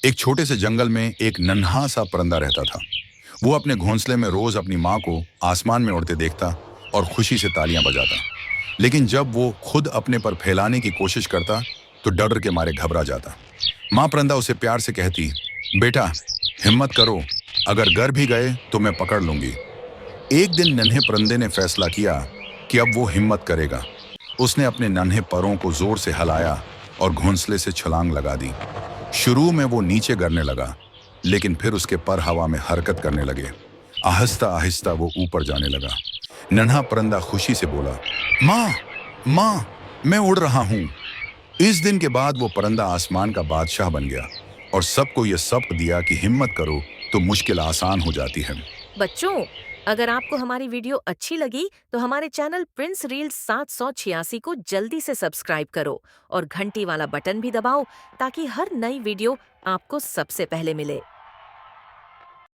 एक छोटे से जंगल में एक नन्हा सा परिंदा रहता था। वो अपने घोंसले में रोज अपनी माँ को आसमान में उड़ते देखता और खुशी से तालियां बजाता। लेकिन जब वो खुद अपने पर फैलाने की कोशिश करता तो डर के मारे घबरा जाता। माँ परिंदा उसे प्यार से कहती, बेटा हिम्मत करो, अगर गर भी गए तो मैं पकड़ लूंगी। एक दिन नन्हे परिंदे ने फैसला किया कि अब वो हिम्मत करेगा। उसने अपने नन्हे परों को जोर से हिलाया और घोंसले से छलांग लगा दी। शुरू में वो नीचे गिरने लगा, लेकिन फिर उसके पर हवा में हरकत करने लगे। आहिस्ता आहिस्ता वो ऊपर जाने लगा। नन्हा परिंदा खुशी से बोला, माँ, माँ, मैं उड़ रहा हूँ। इस दिन के बाद वो परिंदा आसमान का बादशाह बन गया और सबको ये सबक दिया कि हिम्मत करो तो मुश्किल आसान हो जाती है। बच्चों, अगर आपको हमारी वीडियो अच्छी लगी तो हमारे चैनल प्रिंस रील्स 786 को जल्दी से सब्सक्राइब करो और घंटी वाला बटन भी दबाओ ताकि हर नई वीडियो आपको सबसे पहले मिले।